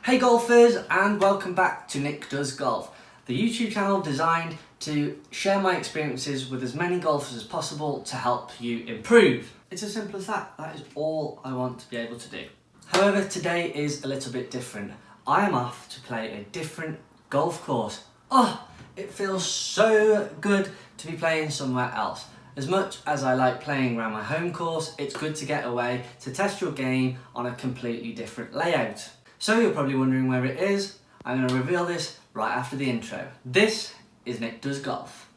Hey golfers, and welcome back to Nick Does Golf, the YouTube channel designed to share my experiences with as many golfers as possible to help you improve. It's as simple as that. That is all I want to be able to do. However, today is a little bit different. I am off to play a different golf course. Oh, it feels so good to be playing somewhere else. As much as I like playing around my home course, it's good to get away to test your game on a completely different layout. So you're probably wondering where it is. I'm going to reveal this right after the intro. This is Nick Does Golf.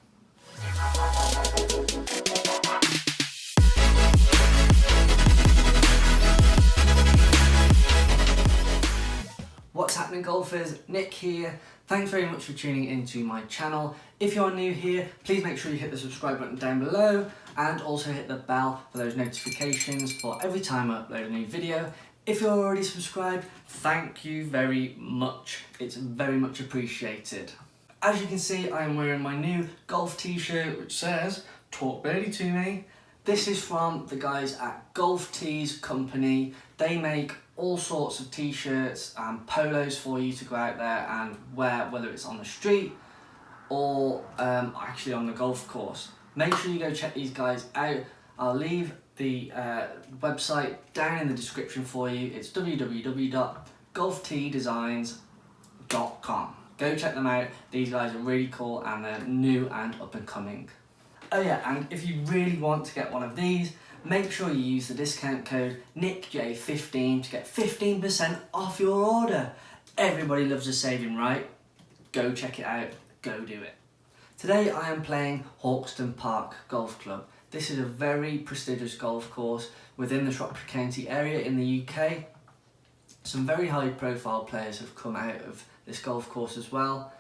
What's happening golfers? Nick here. Thanks very much for tuning into my channel. If you're new here, please make sure you hit the subscribe button down below and also hit the bell for those notifications for every time I upload a new video. If you're already subscribed, thank you very much. It's very much appreciated. As you can see, I am wearing my new golf t-shirt which says, "Talk birdie to me." This is from the guys at Golf Tees Company. They make all sorts of t-shirts and polos for you to go out there and wear, whether it's on the street or actually on the golf course. Make sure you go check these guys out. I'll leave the website down in the description for you. It's www.golfteedesigns.com. Go check them out. These guys are really cool and they're new and up and coming. Oh yeah, and if you really want to get one of these, make sure you use the discount code NickJ15 to get 15% off your order. Everybody loves a saving, right? Go check it out, go do it. Today I am playing Hawkstone Park Golf Club. This is a very prestigious golf course within the Shropshire County area in the UK. Some very high profile players have come out of this golf course as well.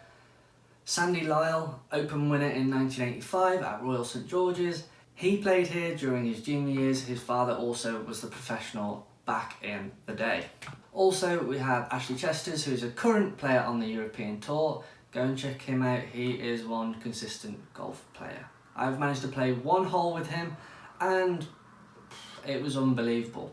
Sandy Lyle, Open winner in 1985 at Royal St George's. He played here during his junior years. His father also was the professional back in the day. Also we have Ashley Chesters, who is a current player on the European Tour. Go and check him out, he is one consistent golf player. I've managed to play one hole with him and it was unbelievable.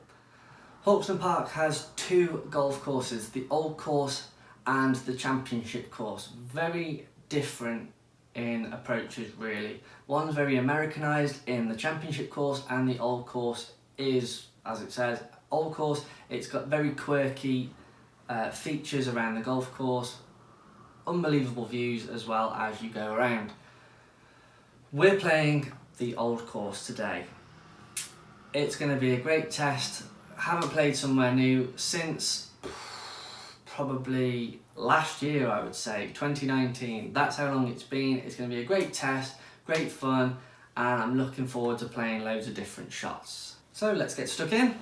Hawkstone Park has two golf courses, the old course and the championship course. Very different in approaches really. One's very Americanized in the championship course and the old course is, as it says, old course. It's got very quirky features around the golf course. Unbelievable views as well as you go around. We're playing the old course today. It's going to be a great test. Haven't played somewhere new since probably last year, I would say, 2019. That's how long it's been. It's going to be a great test, great fun, and I'm looking forward to playing loads of different shots. So let's get stuck in.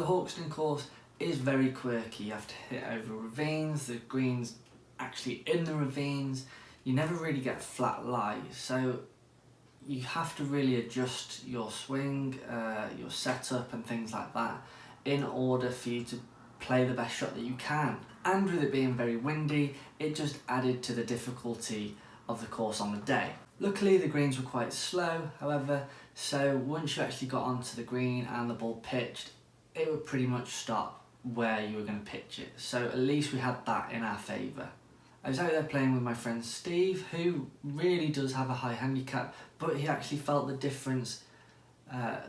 Hawkstone course is very quirky. You have to hit over ravines, the green's actually in the ravines. you never really get flat lie, so you have to really adjust your swing, your setup and things like that in order for you to play the best shot that you can. And with it being very windy, it just added to the difficulty of the course on the day. Luckily the greens were quite slow, however, so once you actually got onto the green and the ball pitched, it would pretty much stop where you were going to pitch it. So at least we had that in our favour. I was out there playing with my friend Steve, who really does have a high handicap, but he actually felt the difference,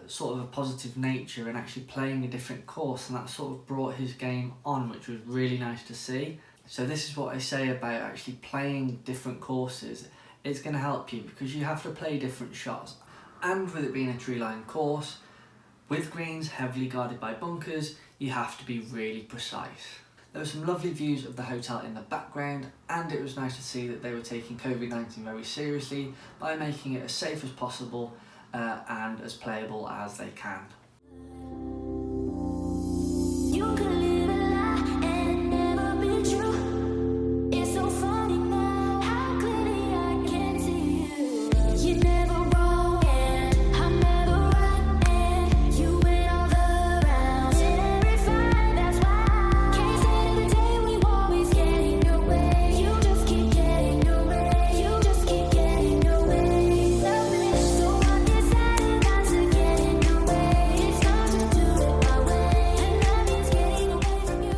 sort of a positive nature in actually playing a different course, and that sort of brought his game on, which was really nice to see. So this is what I say about actually playing different courses. It's going to help you because you have to play different shots, and with it being a tree line course, with greens heavily guarded by bunkers, you have to be really precise. There were some lovely views of the hotel in the background, and it was nice to see that they were taking COVID-19 very seriously by making it as safe as possible and as playable as they can. You can live a lie and it never be true. It's so funny now how clearly I can see you. You're never wrong and I'm never right, and you win all the rounds. Terrified, that's why. Can't stand the day we always get in your way. You just keep getting away. You just keep getting away. So I decided not to get in your way. It's time to do it my way, and that means getting away from you.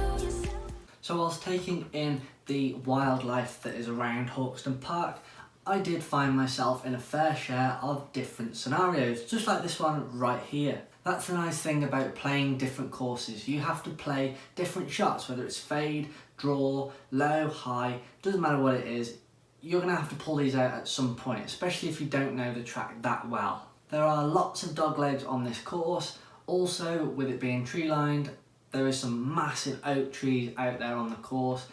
So whilst taking in the wildlife that is around Hawkstone Park, I did find myself in a fair share of different scenarios, just like this one right here. That's the nice thing about playing different courses. You have to play different shots, whether it's fade, draw, low, high, doesn't matter what it is. You're going to have to pull these out at some point, especially if you don't know the track that well. There are lots of doglegs on this course. Also, with it being tree lined, there is some massive oak trees out there on the course,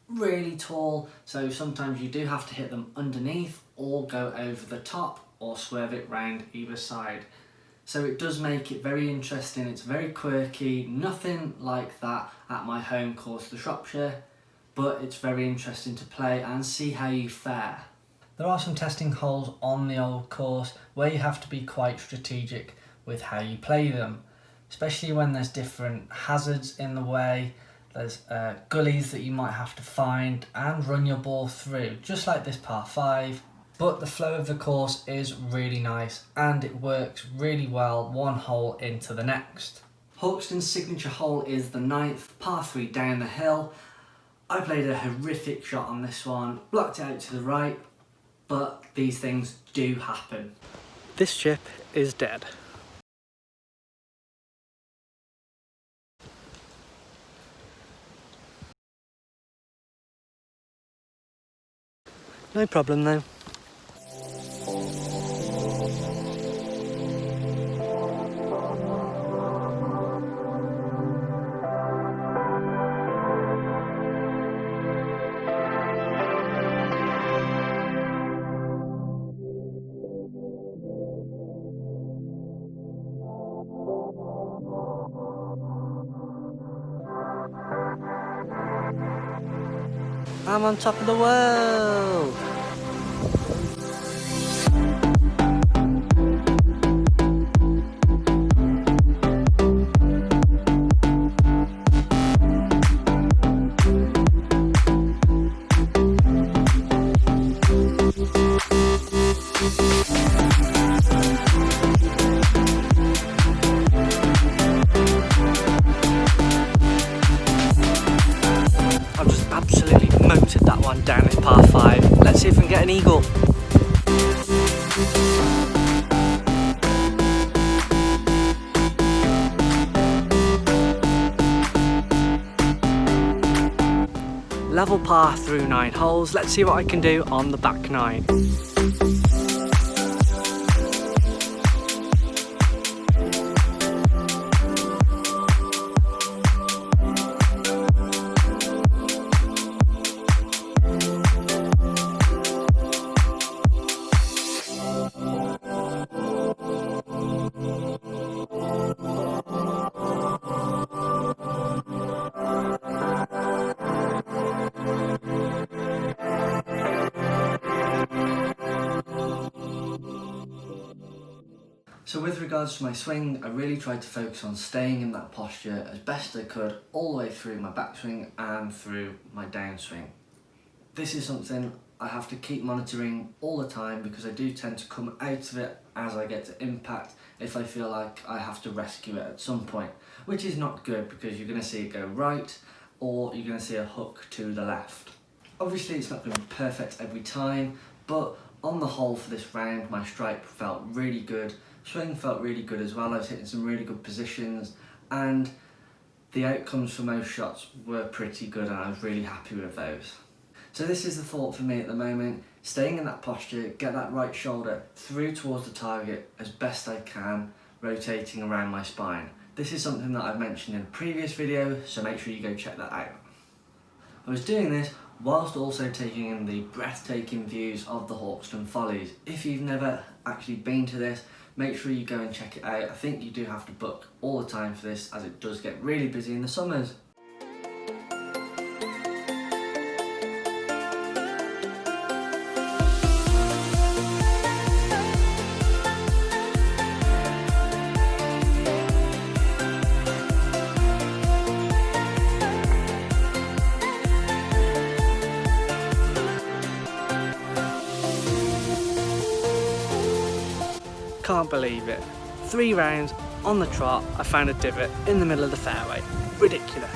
really tall, so sometimes you do have to hit them underneath or go over the top or swerve it round either side. So it does make it very interesting. It's very quirky, nothing like that at my home course, the Shropshire, but it's very interesting to play and see how you fare. There are some testing holes on the old course where you have to be quite strategic with how you play them, especially when there's different hazards in the way. There's gullies that you might have to find and run your ball through, just like this par 5. But the flow of the course is really nice and it works really well one hole into the next. Hawkstone's signature hole is the 9th, par 3 down the hill. I played a horrific shot on this one, blocked it out to the right, but these things do happen. This chip is dead. No problem though. I'm on top of the world! I've just absolutely motored that one down this par 5. Let's see if we can get an eagle. Level par through 9 holes. Let's see what I can do on the back 9. So with regards to my swing, I really tried to focus on staying in that posture as best I could all the way through my backswing and through my downswing. This is something I have to keep monitoring all the time because I do tend to come out of it as I get to impact if I feel like I have to rescue it at some point, which is not good because you're going to see it go right or you're going to see a hook to the left. Obviously it's not going to be perfect every time, but on the whole for this round my strike felt really good, swing felt really good as well. I was hitting some really good positions and the outcomes for most shots were pretty good and I was really happy with those. So this is the thought for me at the moment, staying in that posture, get that right shoulder through towards the target as best I can, rotating around my spine. This is something that I've mentioned in a previous video, so make sure you go check that out. I was doing this whilst also taking in the breathtaking views of the Hawkstone Follies. If you've never actually been to this, make sure you go and check it out. I think you do have to book all the time for this as it does get really busy in the summers. Can't believe it. 3 rounds on the trot, I found a divot in the middle of the fairway. Ridiculous.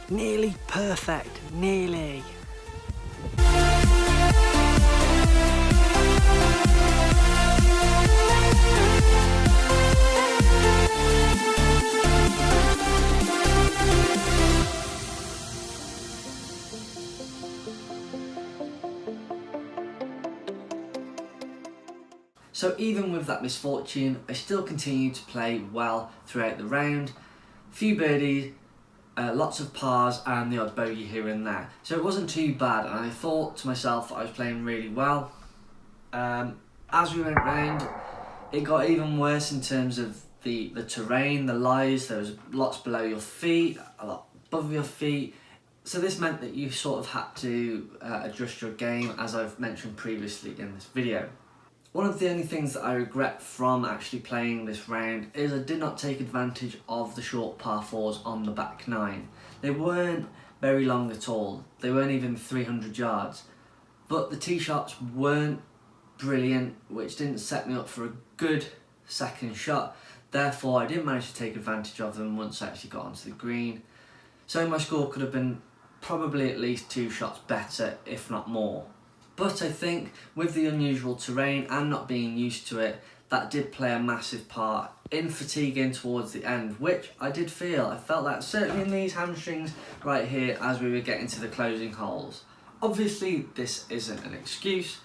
Nearly perfect, nearly. So even with that misfortune, I still continued to play well throughout the round. Few birdies, lots of pars and the odd bogey here and there. So it wasn't too bad and I thought to myself I was playing really well. As we went round, it got even worse in terms of the terrain, the lies. There was lots below your feet, a lot above your feet. So this meant that you sort of had to adjust your game, as I've mentioned previously in this video. One of the only things that I regret from actually playing this round is I did not take advantage of the short par 4s on the back 9. They weren't very long at all, they weren't even 300 yards, but the tee shots weren't brilliant, which didn't set me up for a good second shot. Therefore I didn't manage to take advantage of them once I actually got onto the green. So my score could have been probably at least 2 shots better, if not more. But I think with the unusual terrain and not being used to it, that did play a massive part in fatiguing towards the end, which I did feel. I felt that certainly in these hamstrings right here as we were getting to the closing holes. Obviously this isn't an excuse,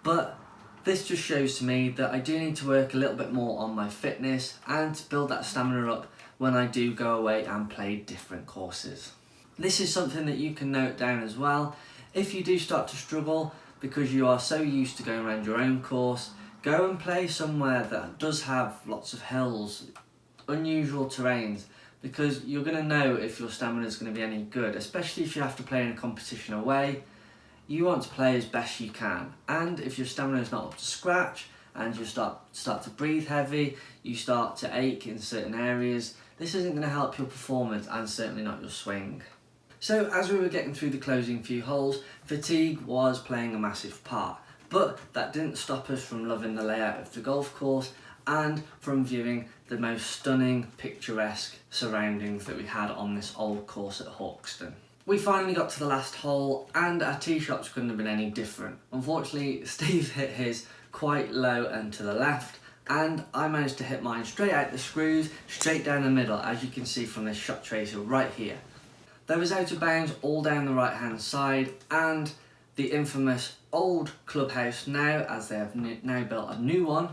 but this just shows to me that I do need to work a little bit more on my fitness and to build that stamina up when I do go away and play different courses. This is something that you can note down as well. If you do start to struggle because you are so used to going around your own course, go and play somewhere that does have lots of hills, unusual terrains, because you're going to know if your stamina is going to be any good, especially if you have to play in a competition away. You want to play as best you can, and if your stamina is not up to scratch and you start to breathe heavy, you start to ache in certain areas, this isn't going to help your performance and certainly not your swing. So as we were getting through the closing few holes, fatigue was playing a massive part, but that didn't stop us from loving the layout of the golf course and from viewing the most stunning, picturesque surroundings that we had on this old course at Hawkstone. We finally got to the last hole and our tee shots couldn't have been any different. Unfortunately, Steve hit his quite low and to the left, and I managed to hit mine straight out the screws, straight down the middle, as you can see from this shot tracer right here. There was out of bounds all down the right hand side, and the infamous old clubhouse now, as they have now built a new one,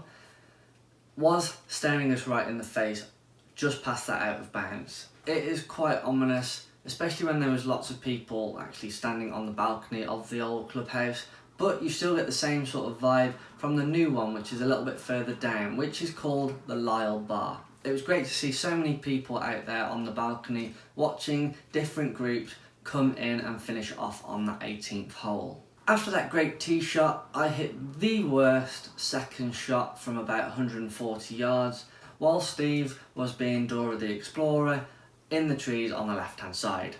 was staring us right in the face just past that out of bounds. It is quite ominous especially when there was lots of people actually standing on the balcony of the old clubhouse, but you still get the same sort of vibe from the new one, which is a little bit further down, which is called the Lisle Bar. It was great to see so many people out there on the balcony watching different groups come in and finish off on that 18th hole. After that great tee shot, I hit the worst second shot from about 140 yards, while Steve was being Dora the Explorer in the trees on the left hand side.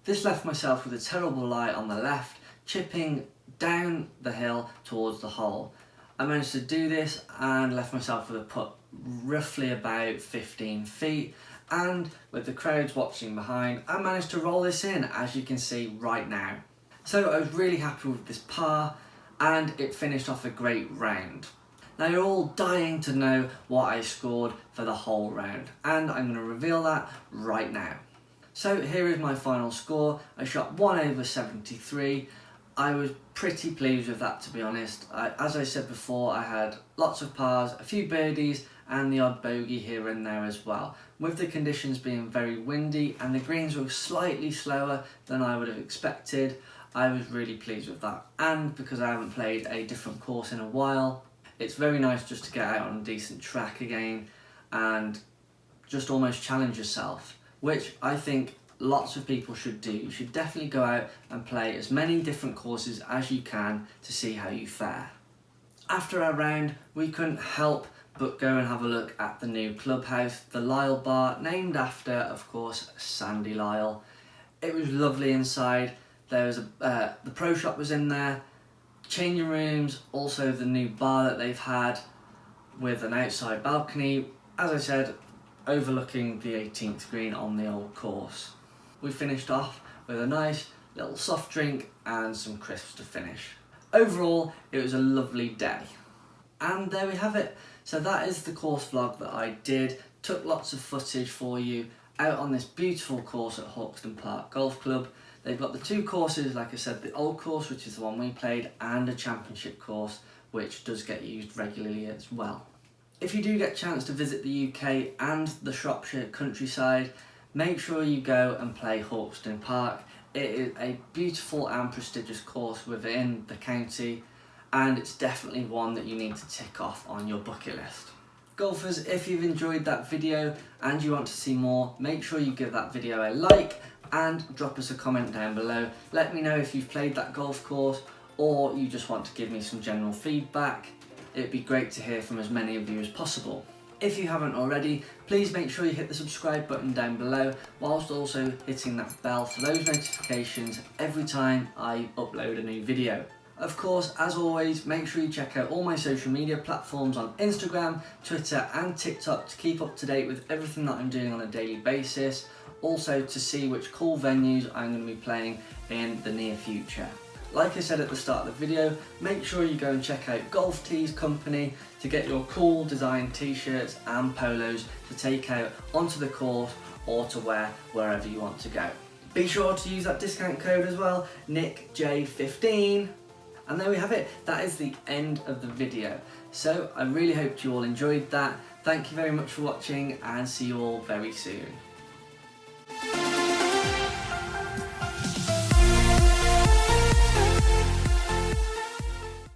This left myself with a terrible lie on the left, chipping down the hill towards the hole. I managed to do this and left myself with a putt roughly about 15 feet, and with the crowds watching behind, I managed to roll this in, as you can see right now. So I was really happy with this par, and it finished off a great round. Now you're all dying to know what I scored for the whole round, and I'm going to reveal that right now. So here is my final score. I shot 1 over 73. I was pretty pleased with that, to be honest. As I said before, I had lots of pars, a few birdies and the odd bogey here and there as well. With the conditions being very windy and the greens were slightly slower than I would have expected, I was really pleased with that. And because I haven't played a different course in a while, it's very nice just to get out on a decent track again and just almost challenge yourself, which I think lots of people should do. You should definitely go out and play as many different courses as you can to see how you fare. After our round, we couldn't help but go and have a look at the new clubhouse, the Lisle Bar, named after, of course, Sandy Lisle. It was lovely inside. There was the pro shop was in there, changing rooms, also the new bar that they've had with an outside balcony, as I said, overlooking the 18th green on the old course. We finished off with a nice little soft drink and some crisps to finish. Overall, it was a lovely day. And there we have it. So that is the course vlog that I did. Took lots of footage for you out on this beautiful course at Hawkstone Park Golf Club. They've got the two courses, like I said, the old course, which is the one we played, and a championship course, which does get used regularly as well. If you do get a chance to visit the UK and the Shropshire countryside, make sure you go and play Hawkstone Park. It is a beautiful and prestigious course within the county, and it's definitely one that you need to tick off on your bucket list. Golfers, if you've enjoyed that video and you want to see more, make sure you give that video a like and drop us a comment down below. Let me know if you've played that golf course or you just want to give me some general feedback. It'd be great to hear from as many of you as possible. If you haven't already, please make sure you hit the subscribe button down below, whilst also hitting that bell for those notifications every time I upload a new video. Of course, as always, make sure you check out all my social media platforms on Instagram, Twitter and TikTok to keep up to date with everything that I'm doing on a daily basis. Also to see which cool venues I'm going to be playing in the near future. Like I said at the start of the video, make sure you go and check out Golf Tees Company to get your cool design t-shirts and polos to take out onto the course or to wear wherever you want to go. Be sure to use that discount code as well, NickJ15. And there we have it, that is the end of the video. So I really hope you all enjoyed that. Thank you very much for watching and see you all very soon.